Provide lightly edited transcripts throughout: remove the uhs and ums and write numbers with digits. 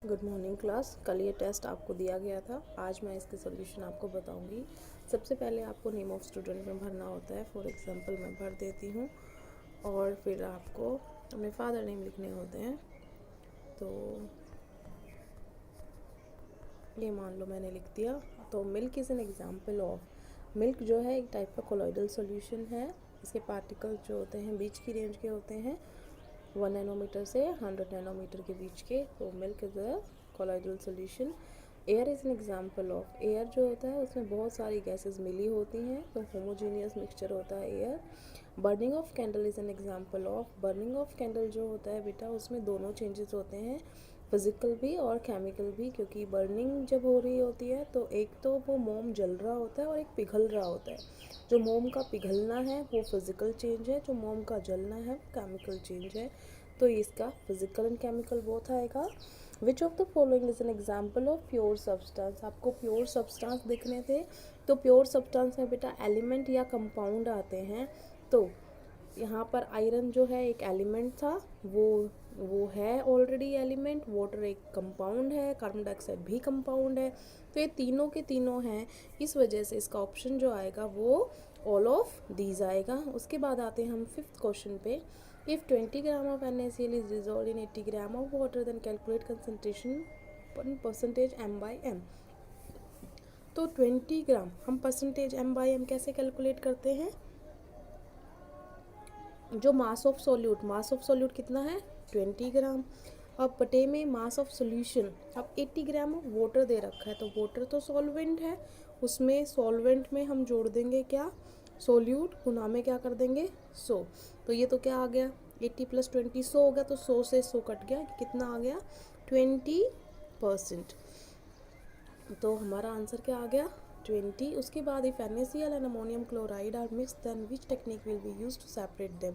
Good morning class. कल ये test आपको दिया गया था, आज मैं इसके सॉल्यूशन आपको बताऊंगी। सबसे पहले आपको नेम ऑफ स्टूडेंट में भरना होता है। फॉर एग्जांपल मैं भर देती हूँ और फिर आपको अपने फादर नेम लिखने होते हैं। तो ये मान लो मैंने लिख दिया। तो milk is an example of, milk जो है एक टाइप का कोलॉइडल सॉल्यूशन है। इसके पार्टिकल जो होते हैं बीच की रेंज के होते हैं, 1 नैनोमीटर से 100 नैनोमीटर के बीच के। तो milk is a colloidal solution. Air is an example of, air जो होता है उसमें बहुत सारी गैसेस मिली होती हैं, तो होमोजीनियस मिक्सचर होता है air. Burning of candle is an example of, burning of candle जो होता है बेटा उसमें दोनों चेंजेस होते हैं, फिज़िकल भी और केमिकल भी। क्योंकि बर्निंग जब हो रही होती है तो एक तो वो मोम जल रहा होता है और एक पिघल रहा होता है। जो मोम का पिघलना है वो फिज़िकल चेंज है, जो मोम का जलना है वो केमिकल चेंज है। तो इसका फिजिकल एंड केमिकल बोथ आएगा। Which of the following is an example of pure substance, आपको प्योर सब्सटेंस दिखने थे। तो प्योर सब्सटेंस में बेटा एलिमेंट या कंपाउंड आते हैं। तो यहाँ पर आयरन जो है एक एलिमेंट था, वो है ऑलरेडी एलिमेंट। वाटर एक कंपाउंड है, कार्बन डाइऑक्साइड भी कंपाउंड है। तो ये तीनों के तीनों हैं, इस वजह से इसका ऑप्शन जो आएगा वो ऑल ऑफ दीज आएगा। उसके बाद आते हैं हम 5th क्वेश्चन पे। If 20 gram of NaCl is dissolved in 80 gram of water, then calculate concentration in percentage m by m। तो 20 ग्राम हम परसेंटेज m by m कैसे कैलकुलेट करते हैं? जो मास ऑफ सॉल्यूट कितना है 20 ग्राम। अब बटे में मास ऑफ सॉल्यूशन, अब 80 ग्राम ऑफ वाटर दे रखा है, तो वाटर तो सॉल्वेंट है, उसमें सॉल्वेंट में हम जोड़ देंगे क्या, सोल्यूट, गुना में क्या कर देंगे 100। तो ये तो क्या आ गया 80 + 20 100 हो गया। तो 100 से 100 कट गया, कितना आ गया 20%। तो हमारा आंसर क्या आ गया 20। उसके बाद if NaCl and ammonium chloride are mix then which technique will be use to separate them.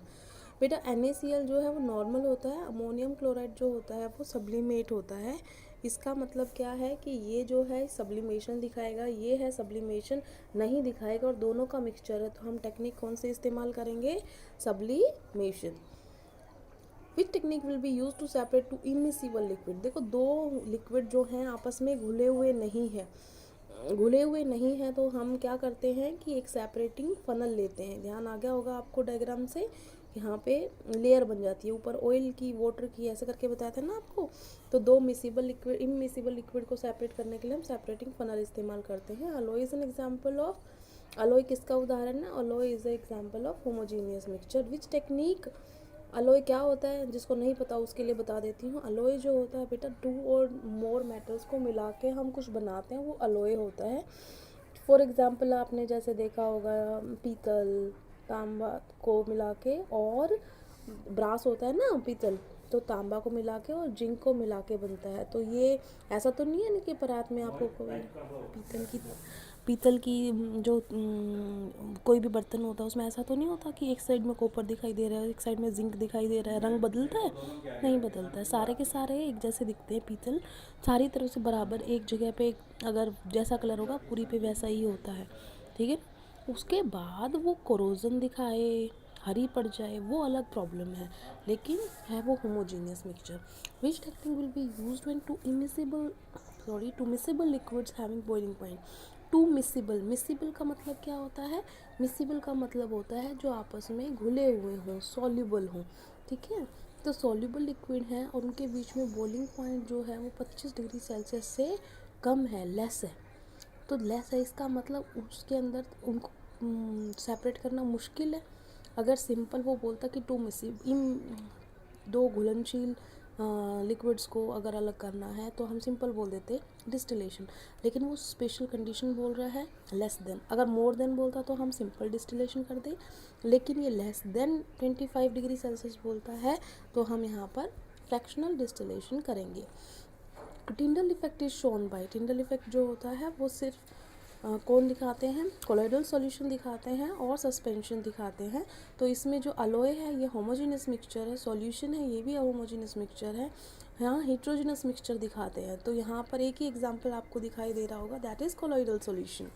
बेटा NaCl जो है वो नॉर्मल होता है, अमोनियम क्लोराइड जो होता है वो सब्लिमेट होता है। इसका मतलब क्या है कि ये जो है सब्लिमेशन दिखाएगा, ये है सब्लिमेशन नहीं दिखाएगा, और दोनों का मिक्सचर है। तो हम टेक्निक कौन से इस्तेमाल करेंगे, sublimation. Which technique will be use to separate two immiscible liquid. देखो दो लिक्विड जो हैं आपस में घुले हुए नहीं हैं, तो हम क्या करते हैं कि एक सेपरेटिंग फनल लेते हैं। ध्यान आ गया होगा आपको डायग्राम से, यहाँ पे लेयर बन जाती है, ऊपर ऑयल की वाटर की ऐसे करके बताया था ना आपको। तो दो इमिसिबल लिक्विड को सेपरेट करने के लिए हम सेपरेटिंग फनल इस्तेमाल करते हैं। Alloy is an example of, alloy किसका उदाहरण है, alloy is an example of homogeneous mixture. Which technique, alloy क्या होता है जिसको नहीं पता उसके लिए बता देती हूँ। अलॉय जो होता है बेटा 2 और मोर मेटल्स को मिला के हम कुछ बनाते हैं, वो अलॉय होता है। फॉर एग्जांपल आपने जैसे देखा होगा पीतल तांबा को मिला के, और ब्रास होता है ना पीतल, तो तांबा को मिला के और जिंक को मिला के बनता है। तो ये ऐसा तो नहीं है ना कि परात में आपको पीतल की जो कोई भी बर्तन होता है उसमें ऐसा तो नहीं होता कि एक साइड में कॉपर दिखाई दे रहा है, एक साइड में जिंक दिखाई दे रहा है। रंग बदलता है, नहीं बदलता है, सारे के सारे एक जैसे दिखते हैं। पीतल सारी तरह से बराबर एक जगह पे अगर जैसा कलर होगा पूरी पे वैसा ही होता है, ठीक है। उसके बाद वो कोरोजन दिखाए, हरी पड़ जाए, वो अलग प्रॉब्लम है, लेकिन है वो homogeneous mixture. Which technique will be used when two miscible liquids having boiling point. Two miscible का मतलब क्या होता है, मिसिबल का मतलब होता है जो आपस में घुले हुए हों, सॉल्युबल हों, ठीक है। तो सॉल्युबल लिक्विड हैं और उनके बीच में बॉइलिंग पॉइंट जो है वो 25 डिग्री सेल्सियस से कम है, लेस है। तो लेस है इसका मतलब उसके अंदर उनको सेपरेट करना मुश्किल है। अगर सिंपल वो बोलता कि दो घुलनशील लिक्विड्स को अगर अलग करना है तो हम सिंपल बोल देते डिस्टिलेशन, लेकिन वो स्पेशल कंडीशन बोल रहा है लेस देन। अगर मोर देन बोलता तो हम सिंपल डिस्टिलेशन कर दे, लेकिन ये लेस देन 25 डिग्री सेल्सियस बोलता है तो हम यहाँ पर फ्रैक्शनल डिस्टिलेशन करेंगे। Tyndall effect is shown by, Tyndall effect जो होता है वो सिर्फ कौन दिखाते हैं, कोलॉइडल सॉल्यूशन दिखाते हैं और सस्पेंशन दिखाते हैं। तो इसमें जो अलॉय है ये होमोजेनस मिक्सचर है, सॉल्यूशन है ये भी होमोजेनस मिक्सचर है, यहाँ हेट्रोजेनस मिक्सचर दिखाते हैं। तो यहाँ पर एक ही एग्जांपल आपको दिखाई दे रहा होगा, that is colloidal solution.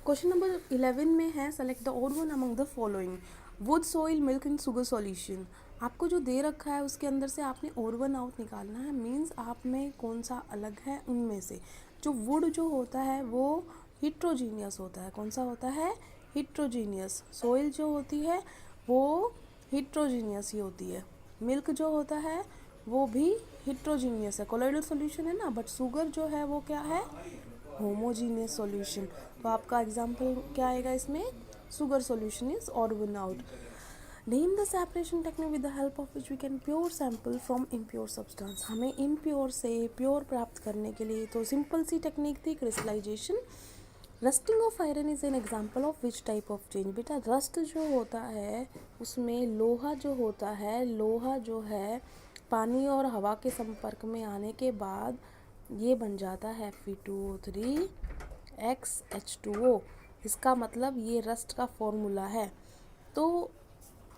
Question number 11 में है select the odd one among the following, would, soil, milk and sugar solution. आपको जो दे रखा है उसके अंदर से आपने ओड वन आउट निकालना है, मीन्स आप में कौन सा अलग है उनमें से। जो वुड जो होता है वो हिट्रोजीनियस होता है। कौन सा होता है? हिट्रोजीनियस। सोइल जो होती है वो हिट्रोजीनियस ही होती है। मिल्क जो होता है वो भी हिट्रोजीनियस है, कोलोइडल सॉल्यूशन है ना, बट शुगर जो है वो क्या है? Homogeneous solution. तो आपका एग्जाम्पल क्या आएगा इसमें? Sugar solution is odd one out. Name the separation technique with the help of which we can pure sample from impure substance। हमें impure से प्योर प्राप्त करने के लिए तो सिंपल सी टेक्निक थी crystallisation. Rusting of iron is an example of which type of change. बेटा रस्ट जो होता है उसमें लोहा जो होता है, लोहा जो है पानी और हवा के संपर्क में आने के बाद ये बन जाता है Fe2O3XH2O। इसका मतलब ये रस्ट का फॉर्मूला है। तो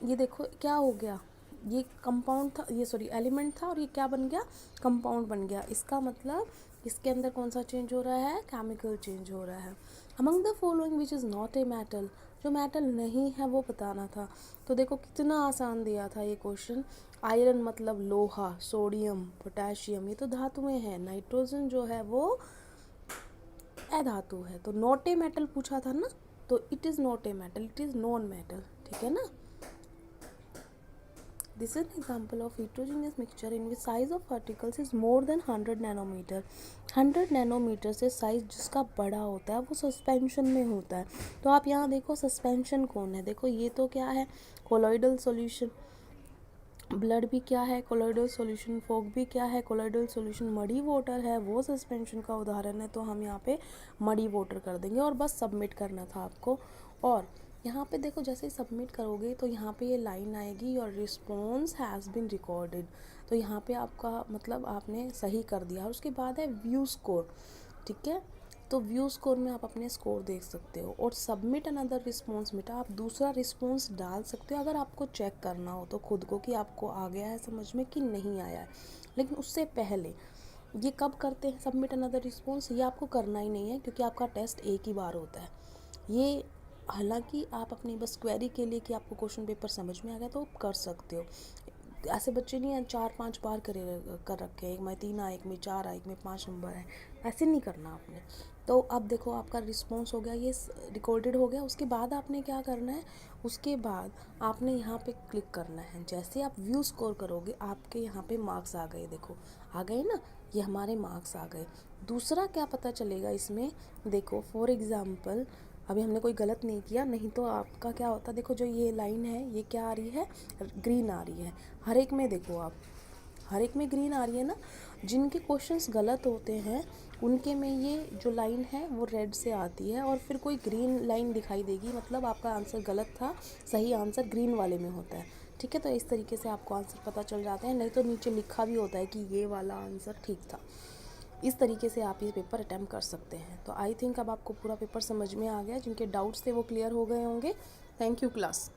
ये देखो क्या हो गया, ये कंपाउंड था, ये सॉरी एलिमेंट था, और ये क्या बन गया? कंपाउंड बन गया। इसका मतलब इसके अंदर कौन सा चेंज हो रहा है? केमिकल चेंज हो रहा है। Among the following which is not a metal. जो मेटल नहीं है वो बताना था। तो देखो कितना आसान दिया था ये क्वेश्चन। आयरन मतलब लोहा, सोडियम, पोटेशियम, ये तो धातुएं हैं। नाइट्रोजन जो है वो अधातु है। तो नॉट ए मेटल पूछा था ना, तो it is not a metal, it is non metal. ठीक है ना। This is an example of heterogeneous mixture in which size of particles is more than 100 nanometre. 100 nanometre से साइज जिसका बड़ा होता है वो सस्पेंशन में होता है। तो आप यहाँ देखो सस्पेंशन कौन है? देखो ये तो क्या है? Colloidal solution. ब्लड भी क्या है? Colloidal solution. फॉग भी क्या है? Colloidal solution. मडी वाटर है वो सस्पेंशन का उदाहरण है, तो हम यहाँ पे मडी वाटर कर देंगे और बस सबमिट करना था आपको। और यहाँ पे देखो जैसे ही सबमिट करोगे तो यहाँ पे ये लाइन आएगी, your response has been recorded. तो यहाँ पे आपका मतलब आपने सही कर दिया। उसके बाद है व्यू स्कोर। ठीक है, तो व्यू स्कोर में आप अपने स्कोर देख सकते हो। और सबमिट अनदर रिस्पॉन्स में आप दूसरा रिस्पॉन्स डाल सकते हो अगर आपको चेक करना हो तो खुद को कि आपको आ गया है समझ में कि नहीं आया है। लेकिन उससे पहले ये कब करते हैं सबमिट अनदर रिस्पॉन्स? ये आपको करना ही नहीं है क्योंकि आपका टेस्ट एक ही बार होता है। ये हालांकि आप अपनी बस क्वेरी के लिए कि आपको क्वेश्चन पेपर समझ में आ गया तो आप कर सकते हो। ऐसे बच्चे नहीं हैं 4-5 बार कर रखे हैं, एक में 3 आए, एक में 4 आए, एक में 5 नंबर है। ऐसे नहीं करना आपने। तो अब देखो आपका रिस्पॉन्स हो गया, ये रिकॉर्डेड हो गया। उसके बाद आपने क्या करना है? उसके बाद आपने यहाँ पे क्लिक करना है। जैसे आप व्यू स्कोर करोगे आपके यहाँ पे मार्क्स आ गए। देखो आ गए ना, ये हमारे मार्क्स आ गए। दूसरा क्या पता चलेगा इसमें? देखो फॉर एग्ज़ाम्पल अभी हमने कोई गलत नहीं किया, नहीं तो आपका क्या होता? देखो जो ये लाइन है ये क्या आ रही है? ग्रीन आ रही है। हर एक में देखो आप, हर एक में ग्रीन आ रही है ना। जिनके क्वेश्चंस गलत होते हैं उनके में ये जो लाइन है वो रेड से आती है, और फिर कोई ग्रीन लाइन दिखाई देगी, मतलब आपका आंसर गलत था, सही आंसर ग्रीन वाले में होता है। ठीक है, तो इस तरीके से आपको आंसर पता चल जाते हैं। नहीं तो नीचे लिखा भी होता है कि ये वाला आंसर ठीक था। इस तरीके से आप ये पेपर अटैम्प्ट कर सकते हैं। तो आई थिंक अब आपको पूरा पेपर समझ में आ गया। जिनके डाउट्स थे वो क्लियर हो गए होंगे। Thank you class.